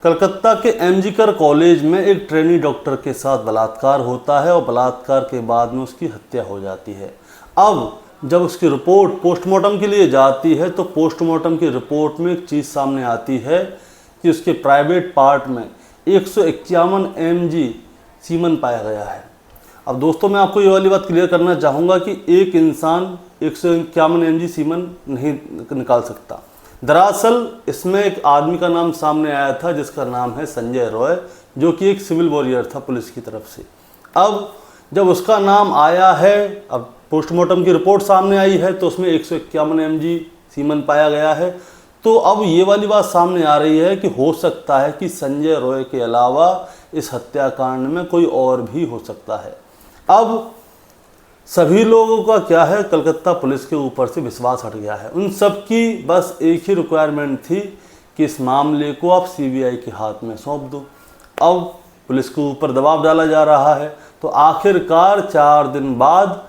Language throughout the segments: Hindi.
कलकत्ता के एमजी कर कॉलेज में एक ट्रेनी डॉक्टर के साथ बलात्कार होता है और बलात्कार के बाद में उसकी हत्या हो जाती है। अब जब उसकी रिपोर्ट पोस्टमार्टम के लिए जाती है तो पोस्टमार्टम की रिपोर्ट में एक चीज़ सामने आती है कि उसके प्राइवेट पार्ट में 151 mg सीमन पाया गया है। अब दोस्तों मैं आपको ये वाली बात क्लियर करना चाहूँगा कि एक इंसान 151 mg सीमन नहीं निकाल सकता। दरअसल इसमें एक आदमी का नाम सामने आया था जिसका नाम है संजय रॉय, जो कि एक सिविल वॉरियर था पुलिस की तरफ से। अब जब उसका नाम आया है, अब पोस्टमार्टम की रिपोर्ट सामने आई है तो उसमें 151 mg सीमन पाया गया है। तो अब ये वाली बात सामने आ रही है कि हो सकता है कि संजय रॉय के अलावा इस हत्याकांड में कोई और भी हो सकता है। अब सभी लोगों का क्या है, कलकत्ता पुलिस के ऊपर से विश्वास हट गया है। उन सब की बस एक ही रिक्वायरमेंट थी कि इस मामले को आप सीबीआई के हाथ में सौंप दो। अब पुलिस के ऊपर दबाव डाला जा रहा है तो आखिरकार 4 दिन बाद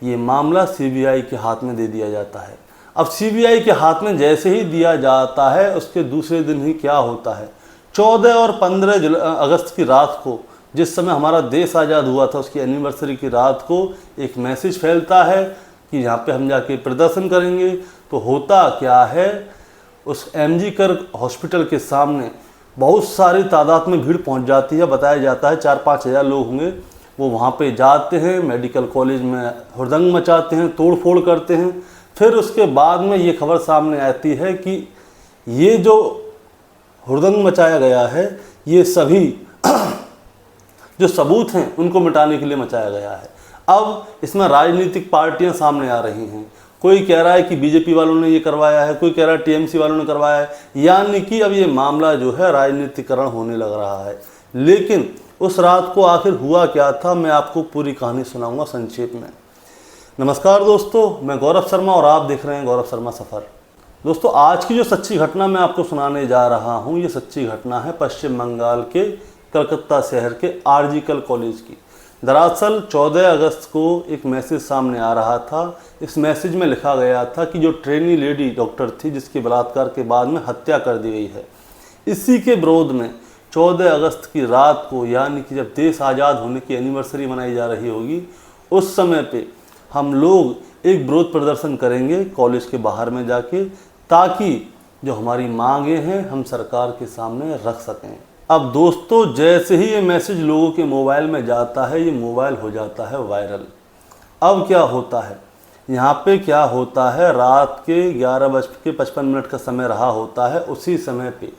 ये मामला सीबीआई के हाथ में दे दिया जाता है। अब सीबीआई के हाथ में जैसे ही दिया जाता है उसके दूसरे दिन ही क्या होता है, 14 और 15 अगस्त की रात को, जिस समय हमारा देश आज़ाद हुआ था उसकी एनिवर्सरी की रात को एक मैसेज फैलता है कि यहाँ पे हम जाके प्रदर्शन करेंगे। तो होता क्या है, उस एमजी कर हॉस्पिटल के सामने बहुत सारी तादाद में भीड़ पहुँच जाती है। बताया जाता है 4-5 हज़ार लोग होंगे। वो वहाँ पे जाते हैं, मेडिकल कॉलेज में हुड़दंग मचाते हैं, तोड़ फोड़ करते हैं। फिर उसके बाद में ये खबर सामने आती है कि ये जो हुड़दंग मचाया गया है ये सभी जो सबूत हैं उनको मिटाने के लिए मचाया गया है। अब इसमें राजनीतिक पार्टियां सामने आ रही हैं। कोई कह रहा है कि बीजेपी वालों ने ये करवाया है, कोई कह रहा है टीएमसी वालों ने करवाया है, यानी कि अब ये मामला जो है राजनीतिकरण होने लग रहा है। लेकिन उस रात को आखिर हुआ क्या था, मैं आपको पूरी कहानी सुनाऊंगा संक्षेप में। नमस्कार दोस्तों, मैं गौरव शर्मा और आप देख रहे हैं गौरव शर्मा सफ़र। दोस्तों आज की जो सच्ची घटना मैं आपको सुनाने जा रहा हूँ, ये सच्ची घटना है पश्चिम बंगाल के कलकत्ता शहर के आरजीकर कॉलेज की। दरअसल 14 अगस्त को एक मैसेज सामने आ रहा था। इस मैसेज में लिखा गया था कि जो ट्रेनी लेडी डॉक्टर थी जिसके बलात्कार के बाद में हत्या कर दी गई है, इसी के विरोध में 14 अगस्त की रात को, यानी कि जब देश आज़ाद होने की एनिवर्सरी मनाई जा रही होगी, उस समय पे हम लोग एक विरोध प्रदर्शन करेंगे कॉलेज के बाहर में जाके, ताकि जो हमारी मांगे हैं हम सरकार के सामने रख सकें। अब दोस्तों जैसे ही ये मैसेज लोगों के मोबाइल में जाता है, ये मोबाइल हो जाता है वायरल। अब क्या होता है, यहाँ पे क्या होता है, रात के 11:55 का समय रहा होता है। उसी समय पे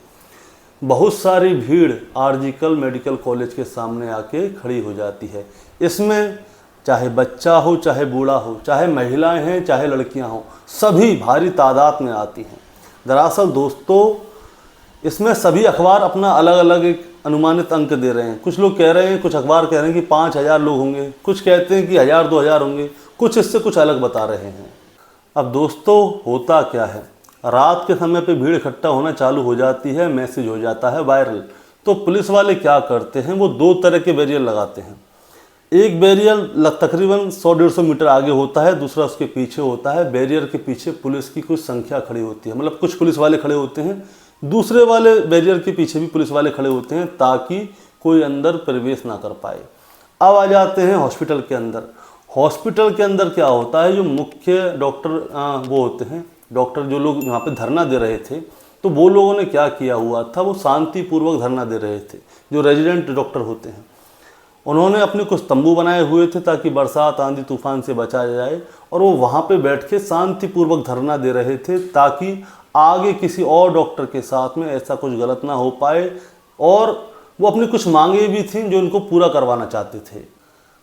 बहुत सारी भीड़ आरजीकर मेडिकल कॉलेज के सामने आके खड़ी हो जाती है। इसमें चाहे बच्चा हो, चाहे बूढ़ा हो, चाहे महिलाएं हैं, चाहे लड़कियां हों, सभी भारी तादाद में आती हैं। दरअसल दोस्तों इसमें सभी अखबार अपना अलग अलग एक अनुमानित अंक दे रहे हैं। कुछ लोग कह रहे हैं, कुछ अखबार कह रहे हैं कि 5,000 लोग होंगे, कुछ कहते हैं कि 1,000-2,000 होंगे, कुछ इससे कुछ अलग बता रहे हैं। अब दोस्तों होता क्या है, रात के समय पे भीड़ इकट्ठा होना चालू हो जाती है, मैसेज हो जाता है वायरल। तो पुलिस वाले क्या करते हैं, वो 2 तरह के बैरियर लगाते हैं। एक बैरियर तकरीबन 100-150 मीटर आगे होता है, दूसरा उसके पीछे होता है। बैरियर के पीछे पुलिस की कुछ संख्या खड़ी होती है, मतलब कुछ पुलिस वाले खड़े होते हैं। दूसरे वाले बैरियर के पीछे भी पुलिस वाले खड़े होते हैं ताकि कोई अंदर प्रवेश ना कर पाए। अब आ जाते हैं हॉस्पिटल के अंदर। हॉस्पिटल के अंदर क्या होता है, जो मुख्य डॉक्टर वो होते हैं, डॉक्टर जो लोग यहाँ पे धरना दे रहे थे, तो वो लोगों ने क्या किया हुआ था, वो शांतिपूर्वक धरना दे रहे थे। जो रेजिडेंट डॉक्टर होते हैं उन्होंने अपने कुछ तंबू बनाए हुए थे ताकि बरसात आंधी तूफान से बचा जाए, और वो वहाँ पे बैठ के शांतिपूर्वक धरना दे रहे थे ताकि आगे किसी और डॉक्टर के साथ में ऐसा कुछ गलत ना हो पाए। और वो अपनी कुछ मांगे भी थी जो उनको पूरा करवाना चाहते थे।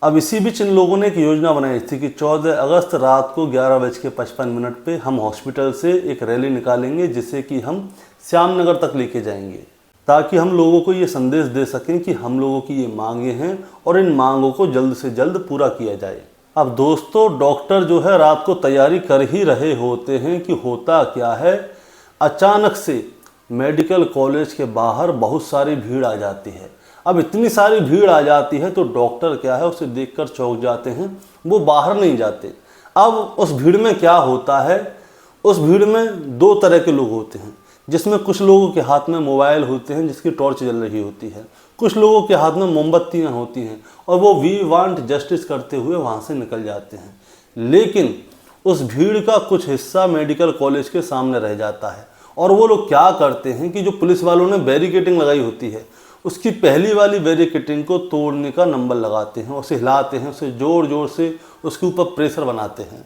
अब इसी बीच इन लोगों ने एक योजना बनाई थी कि 14 अगस्त रात को 11:55 पे हम हॉस्पिटल से एक रैली निकालेंगे, जिसे कि हम श्याम नगर तक लेके जाएंगे, ताकि हम लोगों को ये संदेश दे सकें कि हम लोगों की ये मांगे हैं और इन मांगों को जल्द से जल्द पूरा किया जाए। अब दोस्तों डॉक्टर जो है रात को तैयारी कर ही रहे होते हैं कि होता क्या है, अचानक से मेडिकल कॉलेज के बाहर बहुत सारी भीड़ आ जाती है। अब इतनी सारी भीड़ आ जाती है तो डॉक्टर क्या है, उसे देखकर चौंक जाते हैं, वो बाहर नहीं जाते। अब उस भीड़ में क्या होता है, उस भीड़ में 2 तरह के लोग होते हैं। जिसमें कुछ लोगों के हाथ में मोबाइल होते हैं जिसकी टॉर्च जल रही होती है, कुछ लोगों के हाथ में मोमबत्तियाँ होती हैं और वो वी वांट जस्टिस करते हुए वहाँ से निकल जाते हैं। लेकिन उस भीड़ का कुछ हिस्सा मेडिकल कॉलेज के सामने रह जाता है और वो लोग क्या करते हैं कि जो पुलिस वालों ने बैरिकेडिंग लगाई होती है उसकी पहली वाली बैरिकेडिंग को तोड़ने का नंबर लगाते हैं, उसे हिलाते हैं, उसे ज़ोर ज़ोर से उसके ऊपर प्रेशर बनाते हैं।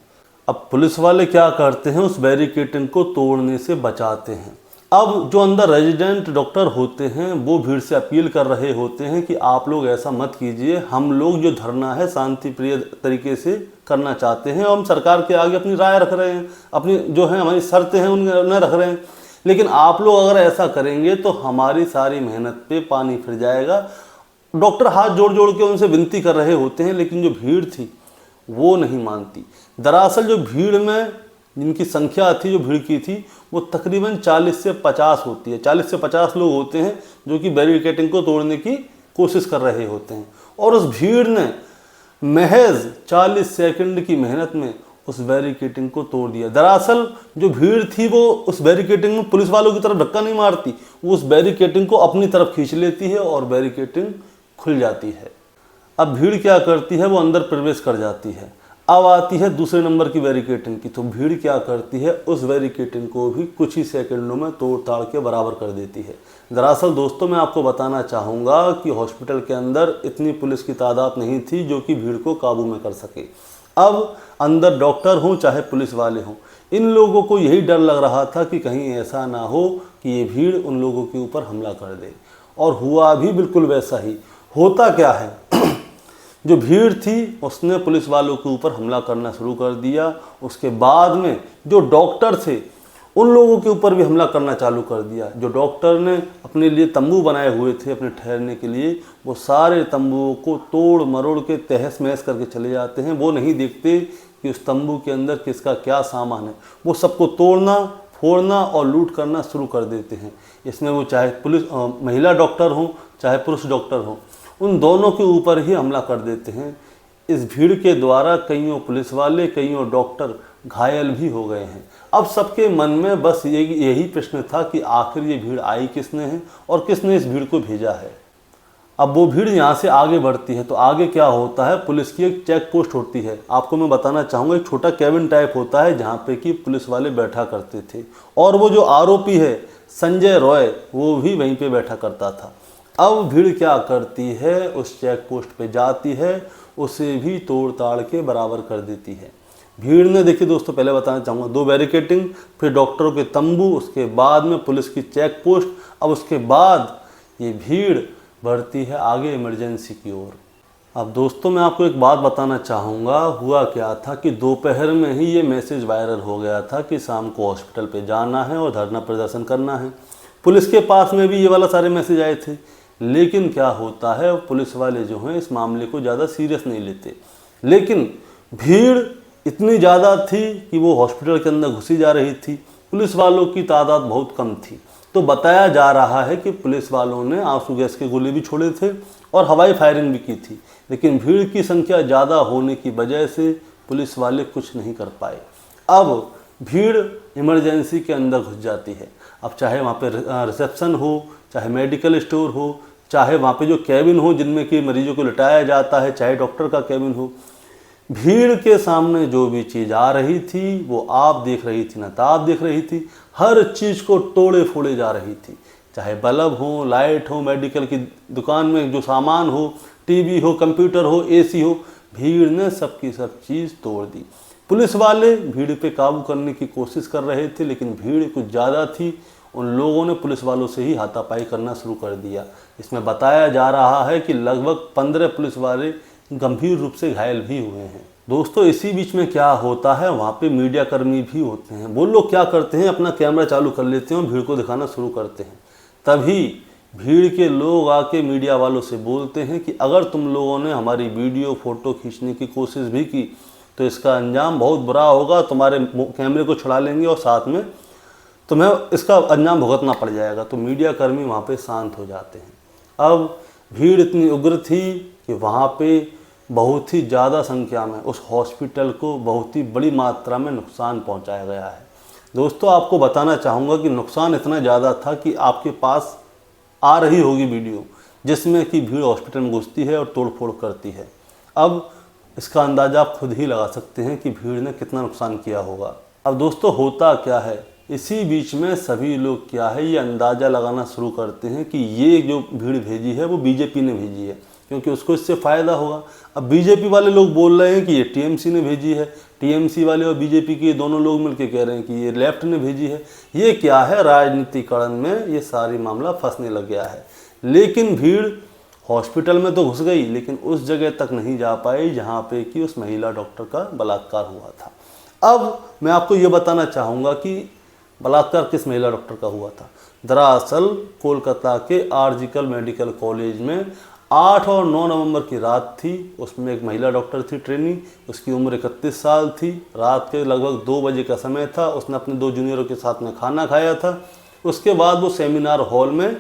अब पुलिस वाले क्या करते हैं, उस बैरिकेडिंग को तोड़ने से बचाते हैं। अब जो अंदर रेजिडेंट डॉक्टर होते हैं वो भीड़ से अपील कर रहे होते हैं कि आप लोग ऐसा मत कीजिए, हम लोग जो धरना है शांति प्रिय तरीके से करना चाहते हैं और हम सरकार के आगे अपनी राय रख रहे हैं, अपनी जो है हमारी शर्तें हैं उन्हें रख रहे हैं, लेकिन आप लोग अगर ऐसा करेंगे तो हमारी सारी मेहनत पे पानी फिर जाएगा। डॉक्टर हाथ जोड़ जोड़ के उनसे विनती कर रहे होते हैं, लेकिन जो भीड़ थी वो नहीं मानती। दरअसल जो भीड़ में जिनकी संख्या थी, जो भीड़ की थी, वो तकरीबन 40 से 50 होती है। 40 से 50 लोग होते हैं जो कि बैरिकेडिंग को तोड़ने की कोशिश कर रहे होते हैं और उस भीड़ ने महज 40 सेकंड की मेहनत में उस बैरिकेडिंग को तोड़ दिया। दरअसल जो भीड़ थी वो उस बैरिकेडिंग में पुलिस वालों की तरफ धक्का नहीं मारती, वो उस बैरिकेडिंग को अपनी तरफ खींच लेती है और बैरिकेडिंग खुल जाती है। अब भीड़ क्या करती है, वो अंदर प्रवेश कर जाती है। अब आती है दूसरे नंबर की बैरिकेडिंग की, तो भीड़ क्या करती है, उस बैरिकेडिंग को भी कुछ ही सेकंडों में तोड़ ताड़ के बराबर कर देती है। दरअसल दोस्तों मैं आपको बताना चाहूँगा कि हॉस्पिटल के अंदर इतनी पुलिस की तादाद नहीं थी जो कि भीड़ को काबू में कर सके। अब अंदर डॉक्टर हों चाहे पुलिस वाले हों, इन लोगों को यही डर लग रहा था कि कहीं ऐसा ना हो कि ये भीड़ उन लोगों के ऊपर हमला कर दे, और हुआ भी बिल्कुल वैसा ही। होता क्या है, जो भीड़ थी उसने पुलिस वालों के ऊपर हमला करना शुरू कर दिया। उसके बाद में जो डॉक्टर थे उन लोगों के ऊपर भी हमला करना चालू कर दिया। जो डॉक्टर ने अपने लिए तंबू बनाए हुए थे अपने ठहरने के लिए, वो सारे तंबुओं को तोड़ मरोड़ के तहस महस करके चले जाते हैं। वो नहीं देखते कि उस तंबू के अंदर किसका क्या सामान है, वो सबको तोड़ना फोड़ना और लूट करना शुरू कर देते हैं। इसमें वो चाहे पुलिस महिला डॉक्टर हों चाहे पुरुष डॉक्टर हों, उन दोनों के ऊपर ही हमला कर देते हैं। इस भीड़ के द्वारा कईयों पुलिस वाले कईयों डॉक्टर घायल भी हो गए हैं। अब सबके मन में बस यही प्रश्न था कि आखिर ये भीड़ आई किसने है और किसने इस भीड़ को भेजा है। अब वो भीड़ यहाँ से आगे बढ़ती है तो आगे क्या होता है, पुलिस की एक चेक पोस्ट होती है। आपको मैं बताना चाहूँगा एक छोटा कैबिन टाइप होता है जहाँ पे कि पुलिस वाले बैठा करते थे, और वो जो आरोपी है संजय रॉय वो भी वहीं पे बैठा करता था। अब भीड़ क्या करती है, उस चेक पोस्ट पे जाती है, उसे भी तोड़ ताड़ के बराबर कर देती है। भीड़ ने देखिए दोस्तों, पहले बताना चाहूँगा, 2 बैरिकेडिंग, फिर डॉक्टरों के तंबू, उसके बाद में पुलिस की चेक पोस्ट। अब उसके बाद ये भीड़ बढ़ती है आगे इमरजेंसी की ओर। अब दोस्तों मैं आपको एक बात बताना चाहूँगा, हुआ क्या था कि दोपहर में ही ये मैसेज वायरल हो गया था कि शाम को हॉस्पिटल पे जाना है और धरना प्रदर्शन करना है। पुलिस के पास में भी ये वाला सारे मैसेज आए थे, लेकिन क्या होता है पुलिस वाले जो हैं इस मामले को ज़्यादा सीरियस नहीं लेते। लेकिन भीड़ इतनी ज़्यादा थी कि वो हॉस्पिटल के अंदर घुसी जा रही थी, पुलिस वालों की तादाद बहुत कम थी। तो बताया जा रहा है कि पुलिस वालों ने आंसू गैस के गोले भी छोड़े थे और हवाई फायरिंग भी की थी, लेकिन भीड़ की संख्या ज़्यादा होने की वजह से पुलिस वाले कुछ नहीं कर पाए। अब भीड़ इमरजेंसी के अंदर घुस जाती है। अब चाहे वहाँ पे रिसेप्शन हो, चाहे मेडिकल स्टोर हो, चाहे वहाँ पे जो कैबिन हो जिनमें कि मरीजों को लिटाया जाता है, चाहे डॉक्टर का कैबिन हो, भीड़ के सामने जो भी चीज़ आ रही थी वो आप देख रही थी, नताब देख रही थी, हर चीज़ को तोड़े फोड़े जा रही थी। चाहे बल्ब हो, लाइट हो, मेडिकल की दुकान में जो सामान हो, टीवी हो, कंप्यूटर हो, एसी हो, भीड़ ने सब की सब चीज़ तोड़ दी। पुलिस वाले भीड़ पे काबू करने की कोशिश कर रहे थे, लेकिन भीड़ कुछ ज़्यादा थी। उन लोगों ने पुलिस वालों से ही हाथापाई करना शुरू कर दिया। इसमें बताया जा रहा है कि लगभग 15 पुलिस वाले गंभीर रूप से घायल भी हुए हैं। दोस्तों इसी बीच में क्या होता है, वहाँ पे मीडिया कर्मी भी होते हैं। वो लोग क्या करते हैं, अपना कैमरा चालू कर लेते हैं और भीड़ को दिखाना शुरू करते हैं। तभी भीड़ के लोग आके मीडिया वालों से बोलते हैं कि अगर तुम लोगों ने हमारी वीडियो फोटो खींचने की कोशिश भी की तो इसका अंजाम बहुत बुरा होगा, तुम्हारे कैमरे को छुड़ा लेंगे और साथ में तुम्हें इसका अंजाम भुगतना पड़ जाएगा। तो मीडिया कर्मी वहाँ पे शांत हो जाते हैं। अब भीड़ इतनी उग्र थी कि वहाँ पे बहुत ही ज़्यादा संख्या में उस हॉस्पिटल को बहुत ही बड़ी मात्रा में नुकसान पहुँचाया गया है। दोस्तों आपको बताना चाहूँगा कि नुकसान इतना ज़्यादा था कि आपके पास आ रही होगी वीडियो जिसमें कि भीड़ हॉस्पिटल में घुसती है और तोड़फोड़ करती है। अब इसका अंदाज़ा आप खुद ही लगा सकते हैं कि भीड़ ने कितना नुकसान किया होगा। अब दोस्तों होता क्या है, इसी बीच में सभी लोग क्या है ये अंदाज़ा लगाना शुरू करते हैं कि ये जो भीड़ भेजी है वो बीजेपी ने भेजी है, क्योंकि उसको इससे फ़ायदा होगा। अब बीजेपी वाले लोग बोल रहे हैं कि ये टीएमसी ने भेजी है, टीएमसी वाले और बीजेपी के दोनों लोग मिलकर कह रहे हैं कि ये लेफ्ट ने भेजी है। ये क्या है, राजनीतिकरण में ये सारी मामला फंसने लग गया है। लेकिन भीड़ हॉस्पिटल में तो घुस गई, लेकिन उस जगह तक नहीं जा पाई जहाँ पे कि उस महिला डॉक्टर का बलात्कार हुआ था। अब मैं आपको ये बताना चाहूँगा कि बलात्कार किस महिला डॉक्टर का हुआ था। दरअसल कोलकाता के आरजिकल मेडिकल कॉलेज में 8 और 9 नवंबर की रात थी। उसमें एक महिला डॉक्टर थी ट्रेनी, उसकी उम्र 31 साल थी। रात के लगभग 2 बजे का समय था। उसने अपने 2 जूनियरों के साथ में खाना खाया था। उसके बाद वो सेमिनार हॉल में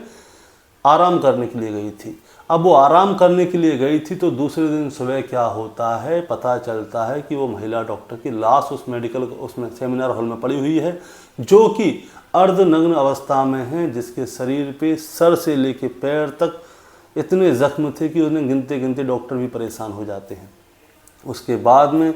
आराम करने के लिए गई थी। अब वो आराम करने के लिए गई थी तो दूसरे दिन सुबह क्या होता है, पता चलता है कि वो महिला डॉक्टर की लाश उसमें सेमिनार हॉल में पड़ी हुई है, जो कि अर्धनग्न अवस्था में है, जिसके शरीर पे सर से लेके पैर तक इतने ज़ख्म थे कि उन्हें गिनते गिनते डॉक्टर भी परेशान हो जाते हैं। उसके बाद में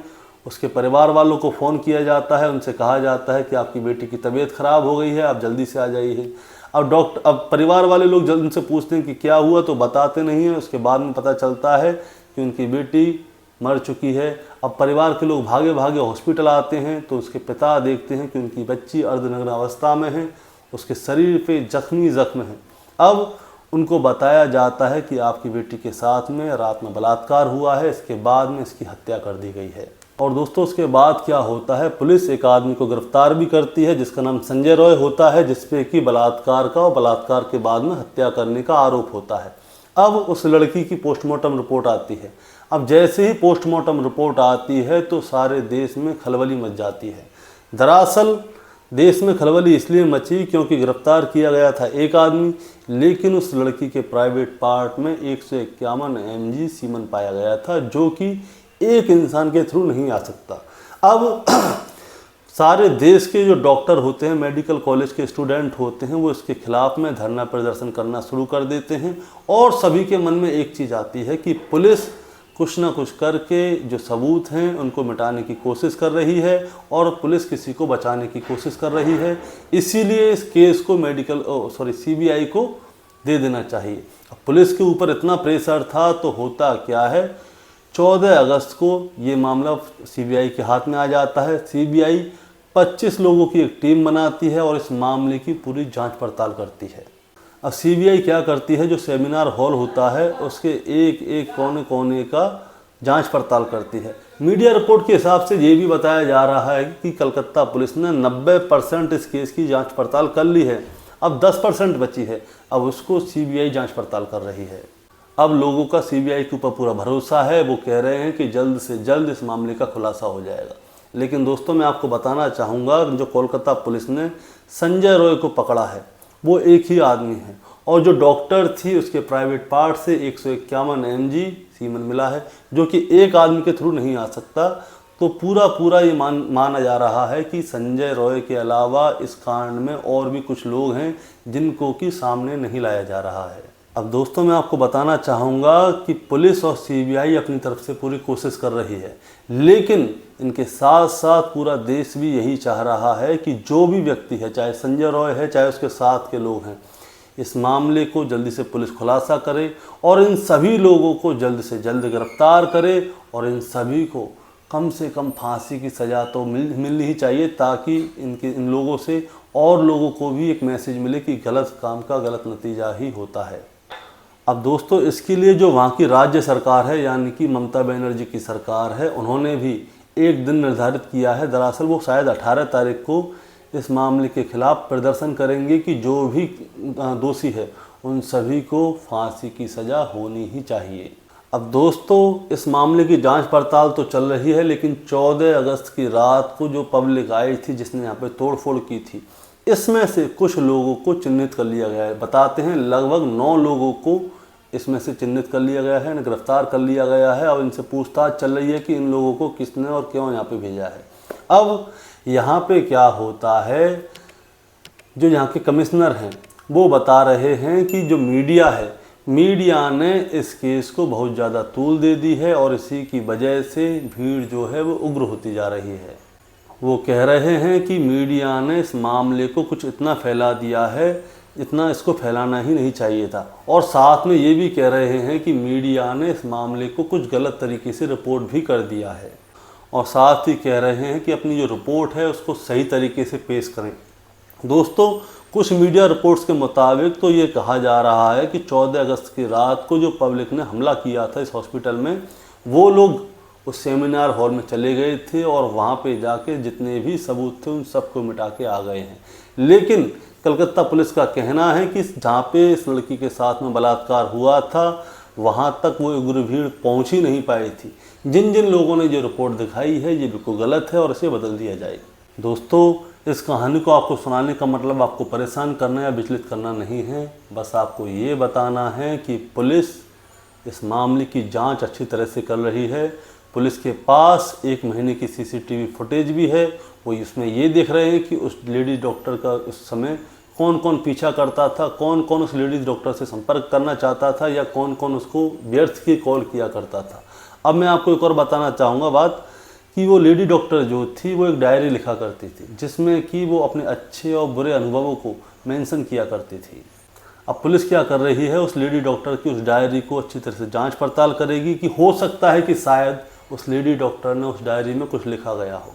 उसके परिवार वालों को फ़ोन किया जाता है, उनसे कहा जाता है कि आपकी बेटी की तबीयत ख़राब हो गई है, आप जल्दी से आ जाइए। अब परिवार वाले लोग जल्द उनसे पूछते हैं कि क्या हुआ, तो बताते नहीं हैं। उसके बाद में पता चलता है कि उनकी बेटी मर चुकी है। अब परिवार के लोग भागे भागे हॉस्पिटल आते हैं तो उसके पिता देखते हैं कि उनकी बच्ची अर्धनग्न अवस्था में है, उसके शरीर पे ज़ख्म है। अब उनको बताया जाता है कि आपकी बेटी के साथ में रात में बलात्कार हुआ है, इसके बाद में इसकी हत्या कर दी गई है। और दोस्तों उसके बाद क्या होता है, पुलिस एक आदमी को गिरफ्तार भी करती है जिसका नाम संजय रॉय होता है, जिसपे कि बलात्कार का और बलात्कार के बाद में हत्या करने का आरोप होता है। अब उस लड़की की पोस्टमार्टम रिपोर्ट आती है। अब जैसे ही पोस्टमार्टम रिपोर्ट आती है तो सारे देश में खलबली मच जाती है। दरअसल देश में खलबली इसलिए मची क्योंकि गिरफ्तार किया गया था एक आदमी, लेकिन उस लड़की के प्राइवेट पार्ट में 151 mg सीमन पाया गया था, जो कि एक इंसान के थ्रू नहीं आ सकता। अब सारे देश के जो डॉक्टर होते हैं, मेडिकल कॉलेज के स्टूडेंट होते हैं, वो इसके खिलाफ में धरना प्रदर्शन करना शुरू कर देते हैं। और सभी के मन में एक चीज़ आती है कि पुलिस कुछ ना कुछ करके जो सबूत हैं उनको मिटाने की कोशिश कर रही है और पुलिस किसी को बचाने की कोशिश कर रही है। इसीलिए इस केस को सीबीआई को दे देना चाहिए। अब पुलिस के ऊपर इतना प्रेशर था तो होता क्या है, 14 अगस्त को ये मामला सीबीआई के हाथ में आ जाता है। सीबीआई 25 लोगों की एक टीम बनाती है और इस मामले की पूरी जांच पड़ताल करती है। अब सीबीआई क्या करती है, जो सेमिनार हॉल होता है उसके एक एक कोने कोने का जांच पड़ताल करती है। मीडिया रिपोर्ट के हिसाब से ये भी बताया जा रहा है कि कलकत्ता पुलिस ने 90% इस केस की जांच पड़ताल कर ली है। अब 10% बची है, अब उसको सीबीआई जांच पड़ताल कर रही है। अब लोगों का सीबीआई के ऊपर पूरा भरोसा है, वो कह रहे हैं कि जल्द से जल्द इस मामले का खुलासा हो जाएगा। लेकिन दोस्तों मैं आपको बताना चाहूँगा, जो कोलकाता पुलिस ने संजय रॉय को पकड़ा है वो एक ही आदमी है, और जो डॉक्टर थी उसके प्राइवेट पार्ट से 151 mg सीमन मिला है, जो कि एक आदमी के थ्रू नहीं आ सकता। तो पूरा ये माना जा रहा है कि संजय रॉय के अलावा इस कांड में और भी कुछ लोग हैं जिनको कि सामने नहीं लाया जा रहा है। अब दोस्तों मैं आपको बताना चाहूँगा कि पुलिस और सीबीआई अपनी तरफ से पूरी कोशिश कर रही है, लेकिन इनके साथ साथ पूरा देश भी यही चाह रहा है कि जो भी व्यक्ति है, चाहे संजय रॉय है चाहे उसके साथ के लोग हैं, इस मामले को जल्दी से पुलिस खुलासा करे और इन सभी लोगों को जल्द से जल्द गिरफ्तार करे और इन सभी को कम से कम फांसी की सज़ा तो मिलनी ही चाहिए, ताकि इन लोगों से और लोगों को भी एक मैसेज मिले कि गलत काम का गलत नतीजा ही होता है। अब दोस्तों इसके लिए जो वहाँ की राज्य सरकार है, यानी कि ममता बनर्जी की सरकार है, उन्होंने भी एक दिन निर्धारित किया है। दरअसल वो शायद 18 तारीख को इस मामले के खिलाफ प्रदर्शन करेंगे कि जो भी दोषी है उन सभी को फांसी की सज़ा होनी ही चाहिए। अब दोस्तों इस मामले की जांच पड़ताल तो चल रही है, लेकिन 14 अगस्त की रात को जो पब्लिक आई थी जिसने यहाँ पे तोड़फोड़ की थी, इसमें से कुछ लोगों को चिन्हित कर लिया गया है। बताते हैं लगभग 9 लोगों को इसमें से चिन्हित कर लिया गया है, गिरफ्तार कर लिया गया है। अब इनसे पूछताछ चल रही है कि इन लोगों को किसने और क्यों यहाँ पे भेजा है। अब यहाँ पे क्या होता है, जो यहाँ के कमिश्नर हैं वो बता रहे हैं कि जो मीडिया है, मीडिया ने इस केस को बहुत ज़्यादा तूल दे दी है और इसी की वजह से भीड़ जो है वो उग्र होती जा रही है। वो कह रहे हैं कि मीडिया ने इस मामले को कुछ इतना फैला दिया है, इतना इसको फैलाना ही नहीं चाहिए था। और साथ में ये भी कह रहे हैं कि मीडिया ने इस मामले को कुछ गलत तरीके से रिपोर्ट भी कर दिया है और साथ ही कह रहे हैं कि अपनी जो रिपोर्ट है उसको सही तरीके से पेश करें। दोस्तों, कुछ मीडिया रिपोर्ट्स के मुताबिक तो ये कहा जा रहा है कि 14 अगस्त की रात को जो पब्लिक ने हमला किया था इस हॉस्पिटल में, वो लोग उस सेमिनार हॉल में चले गए थे और वहाँ पे जाके जितने भी सबूत थे उन सबको मिटा के आ गए हैं। लेकिन कलकत्ता पुलिस का कहना है कि जहाँ पे इस लड़की के साथ में बलात्कार हुआ था वहाँ तक वो उग्र भीड़ पहुँच ही नहीं पाई थी। जिन जिन लोगों ने जो रिपोर्ट दिखाई है ये बिल्कुल गलत है और इसे बदल दिया जाए। दोस्तों, इस कहानी को आपको सुनाने का मतलब आपको परेशान करना या विचलित करना नहीं है, बस आपको ये बताना है कि पुलिस इस मामले की जांच अच्छी तरह से कर रही है। पुलिस के पास 1 महीने की सीसीटीवी फुटेज भी है। वो इसमें ये देख रहे हैं कि उस लेडी डॉक्टर का उस समय कौन कौन पीछा करता था, कौन कौन उस लेडीज डॉक्टर से संपर्क करना चाहता था या कौन कौन उसको व्यर्थ की कॉल किया करता था। अब मैं आपको एक और बताना चाहूँगा बात कि वो लेडी डॉक्टर जो थी वो एक डायरी लिखा करती थी जिसमें कि वो अपने अच्छे और बुरे अनुभवों को मेंशन किया करती थी। अब पुलिस क्या कर रही है, उस लेडी डॉक्टर की उस डायरी को अच्छी तरह से जांच पड़ताल करेगी कि हो सकता है कि शायद उस लेडी डॉक्टर ने उस डायरी में कुछ लिखा गया हो।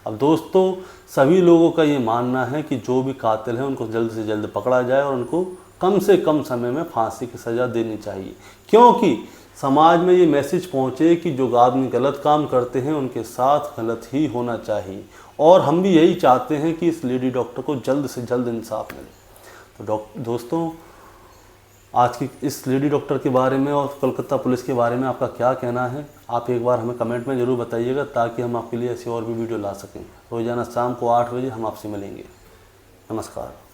अब दोस्तों, सभी लोगों का ये मानना है कि जो भी कातिल हैं उनको जल्द से जल्द पकड़ा जाए और उनको कम से कम समय में फांसी की सज़ा देनी चाहिए, क्योंकि समाज में ये मैसेज पहुँचे कि जो आदमी गलत काम करते हैं उनके साथ गलत ही होना चाहिए। और हम भी यही चाहते हैं कि इस लेडी डॉक्टर को जल्द से जल्द इंसाफ मिले। तो दोस्तों, आज की इस लेडी डॉक्टर के बारे में और कलकत्ता पुलिस के बारे में आपका क्या कहना है, आप एक बार हमें कमेंट में ज़रूर बताइएगा ताकि हम आपके लिए ऐसी और भी वीडियो ला सकें। रोज़ाना शाम को 8 बजे हम आपसे मिलेंगे। नमस्कार।